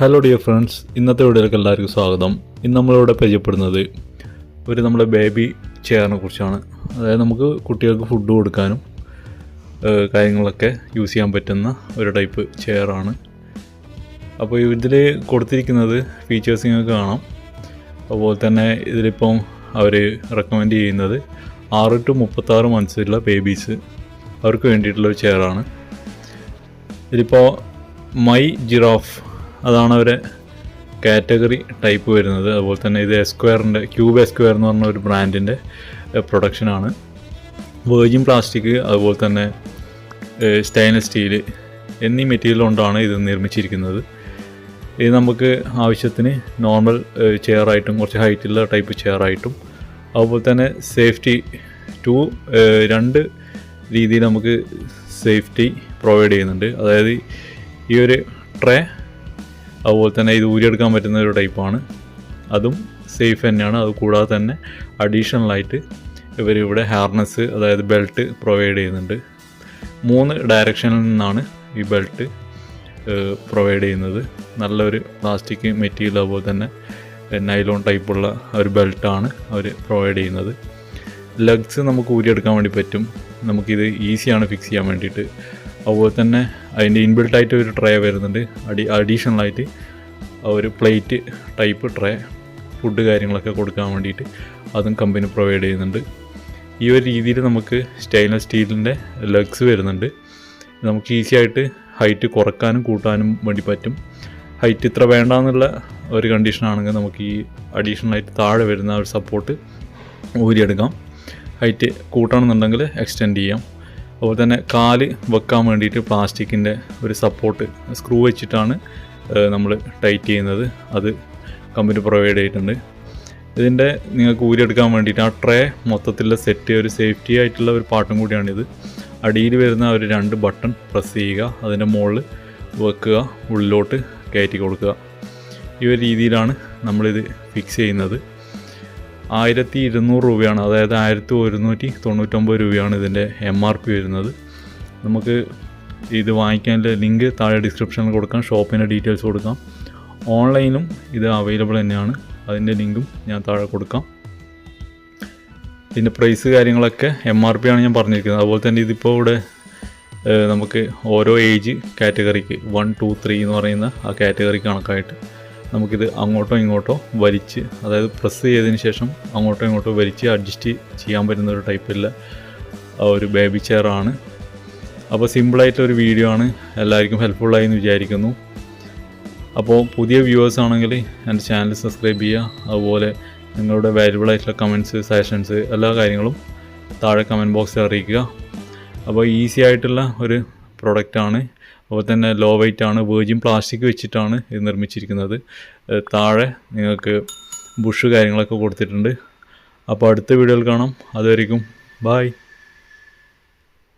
Hello dear friends, ഇന്നത്തെ വീഡിയോയിലേക്ക് എല്ലാവർക്കും സ്വാഗതം. ഇന്ന് നമ്മളിവിടെ പരിചയപ്പെടുന്നത് നമ്മുടെ ബേബി ചെയറിനെ കുറിച്ചാണ്. അതായത് നമുക്ക് കുട്ടികൾക്ക് ഫുഡ് കൊടുക്കാനും കാര്യങ്ങളൊക്കെ യൂസ് ചെയ്യാൻ പറ്റുന്ന ഒരു ടൈപ്പ് ചെയറാണ്. അപ്പോൾ ഇതിൽ കൊടുത്തിരിക്കുന്നത് ഫീച്ചേഴ്സ് നിങ്ങൾക്ക് കാണാം. അതുപോലെ തന്നെ ഇതിലിപ്പം അവർ റെക്കമെൻഡ് ചെയ്യുന്നത് 6 to 36 മന്ത്സുള്ള ബേബീസ് അവർക്ക് വേണ്ടിയിട്ടുള്ളൊരു ചെയറാണ്. ഇതിലിപ്പോൾ മൈ ജിറാഫ് അതാണ് അവരെ കാറ്റഗറി ടൈപ്പ് വരുന്നത്. അതുപോലെ തന്നെ ഇത് എസ്ക്വയറിൻ്റെ ക്യൂബ് എസ്ക്വയർ എന്ന് പറഞ്ഞ ഒരു ബ്രാൻഡിൻ്റെ പ്രൊഡക്ഷനാണ്. വെർജിൻ പ്ലാസ്റ്റിക് അതുപോലെ തന്നെ സ്റ്റെയിൻലെസ് സ്റ്റീല് എന്നീ മെറ്റീരിയൽ കൊണ്ടാണ് ഇത് നിർമ്മിച്ചിരിക്കുന്നത്. ഇത് നമുക്ക് ആവശ്യത്തിന് നോർമൽ ചെയറായിട്ടും കുറച്ച് ഹൈറ്റുള്ള ടൈപ്പ് ചെയറായിട്ടും അതുപോലെ തന്നെ സേഫ്റ്റി രണ്ട് രീതിയിൽ നമുക്ക് സേഫ്റ്റി പ്രൊവൈഡ് ചെയ്യുന്നുണ്ട്. അതായത് ഈ ഒരു ട്രേ അതുപോലെ തന്നെ ഇത് ഊരിയെടുക്കാൻ പറ്റുന്ന ഒരു ടൈപ്പാണ്, അതും സേഫ് തന്നെയാണ്. അതുകൂടാതെ തന്നെ അഡീഷണലായിട്ട് ഇവരിവിടെ ഹാർനസ് അതായത് ബെൽറ്റ് പ്രൊവൈഡ് ചെയ്യുന്നുണ്ട്. 3 ഡയറക്ഷനിൽ നിന്നാണ് ഈ ബെൽറ്റ് പ്രൊവൈഡ് ചെയ്യുന്നത്. നല്ലൊരു പ്ലാസ്റ്റിക് മെറ്റീരിയൽ അതുപോലെ തന്നെ നൈലോൺ ടൈപ്പുള്ള ഒരു ബെൽറ്റാണ് അവർ പ്രൊവൈഡ് ചെയ്യുന്നത്. ലെഗ്സ് നമുക്ക് ഊരിയെടുക്കാൻ വേണ്ടി പറ്റും. നമുക്കിത് ഈസിയാണ് ഫിക്സ് ചെയ്യാൻ വേണ്ടിയിട്ട്. അതുപോലെ തന്നെ അതിൻ്റെ ഇൻബിൽട്ടായിട്ട് ഒരു ട്രേ വരുന്നുണ്ട്. അഡീഷണലായിട്ട് ഒരു പ്ലേറ്റ് ടൈപ്പ് ട്രേ ഫുഡ് കാര്യങ്ങളൊക്കെ കൊടുക്കാൻ വേണ്ടിയിട്ട് അതും കമ്പനി പ്രൊവൈഡ് ചെയ്യുന്നുണ്ട്. ഈ ഒരു രീതിയിൽ നമുക്ക് സ്റ്റെയിൻലെസ് സ്റ്റീലിൻ്റെ ലെഗ്സ് വരുന്നുണ്ട്. നമുക്ക് ഈസി ആയിട്ട് ഹൈറ്റ് കുറക്കാനും കൂട്ടാനും വേണ്ടി പറ്റും. ഹൈറ്റ് ഇത്ര വേണ്ടാന്നുള്ള ഒരു കണ്ടീഷനാണെങ്കിൽ നമുക്ക് ഈ അഡീഷണലായിട്ട് താഴെ വരുന്ന ഒരു സപ്പോർട്ട് ഊരിയെടുക്കാം. ഹൈറ്റ് കൂട്ടണമെന്നുണ്ടെങ്കിൽ എക്സ്റ്റെൻഡ് ചെയ്യാം. അതുപോലെ തന്നെ കാല് വെക്കാൻ വേണ്ടിയിട്ട് പ്ലാസ്റ്റിക്കിൻ്റെ ഒരു സപ്പോർട്ട് സ്ക്രൂ വെച്ചിട്ടാണ് നമ്മൾ ടൈറ്റ് ചെയ്യുന്നത്. അത് കമ്പനി പ്രൊവൈഡ് ചെയ്തിട്ടുണ്ട്. ഇതിൻ്റെ നിങ്ങൾക്ക് ഊരിയെടുക്കാൻ വേണ്ടിയിട്ട് ആ ട്രേ മൊത്തത്തിലുള്ള സെറ്റ് ഒരു സേഫ്റ്റി ആയിട്ടുള്ള ഒരു പാർട്ടും കൂടിയാണിത്. അടിയിൽ വരുന്ന ഒരു 2 ബട്ടൺ പ്രസ് ചെയ്യുക, അതിൻ്റെ മുകളിൽ വെക്കുക, ഉള്ളിലോട്ട് കയറ്റി കൊടുക്കുക. ഈ ഒരു രീതിയിലാണ് നമ്മളിത് ഫിക്സ് ചെയ്യുന്നത്. 1200 രൂപയാണ്, അതായത് 1199 രൂപയാണ് ഇതിൻ്റെ MRP വരുന്നത്. നമുക്ക് ഇത് വാങ്ങിക്കാനുള്ള ലിങ്ക് താഴെ ഡിസ്ക്രിപ്ഷനിൽ കൊടുക്കാം, ഷോപ്പിൻ്റെ ഡീറ്റെയിൽസ് കൊടുക്കാം. ഓൺലൈനും ഇത് അവൈലബിൾ തന്നെയാണ്, അതിൻ്റെ ലിങ്കും ഞാൻ താഴെ കൊടുക്കാം. ഇതിൻ്റെ പ്രൈസ് കാര്യങ്ങളൊക്കെ MRP ആണ് ഞാൻ പറഞ്ഞിരിക്കുന്നത്. അതുപോലെ തന്നെ ഇതിപ്പോൾ ഇവിടെ നമുക്ക് ഓരോ ഏജ് കാറ്റഗറിക്ക് 1, 2, 3 എന്ന് പറയുന്ന ആ കാറ്റഗറി കണക്കായിട്ട് നമുക്കിത് അങ്ങോട്ടോ ഇങ്ങോട്ടോ വലിച്ച്, അതായത് പ്രസ് ചെയ്തതിന് ശേഷം അങ്ങോട്ടോ ഇങ്ങോട്ടോ വലിച്ച് അഡ്ജസ്റ്റ് ചെയ്യാൻ പറ്റുന്ന ഒരു ടൈപ്പിലുള്ള ഒരു ബേബി ചെയറാണ്. അപ്പോൾ സിമ്പിളായിട്ടൊരു വീഡിയോ ആണ്, എല്ലാവർക്കും ഹെൽപ്ഫുള്ളായി എന്ന് വിചാരിക്കുന്നു. അപ്പോൾ പുതിയ വ്യൂവേഴ്സ് ആണെങ്കിൽ എൻ്റെ ചാനൽ സബ്സ്ക്രൈബ് ചെയ്യുക. അതുപോലെ നിങ്ങളുടെ വാല്യുബിൾ ആയിട്ടുള്ള കമൻറ്റ്സ്, സജഷൻസ് എല്ലാ കാര്യങ്ങളും താഴെ കമൻറ്റ് ബോക്സിൽ അറിയിക്കുക. അപ്പോൾ ഈസി ആയിട്ടുള്ള ഒരു പ്രൊഡക്റ്റാണ്. അതുപോലെ തന്നെ ലോ വെയ്റ്റ് ആണ്, വെർജിൻ പ്ലാസ്റ്റിക് വെച്ചിട്ടാണ് ഇത് നിർമ്മിച്ചിരിക്കുന്നത്. താഴെ നിങ്ങൾക്ക് ബുഷ് കാര്യങ്ങളൊക്കെ കൊടുത്തിട്ടുണ്ട്. അപ്പോൾ അടുത്ത വീഡിയോയിൽ കാണാം. അതുവരെയും ബൈ.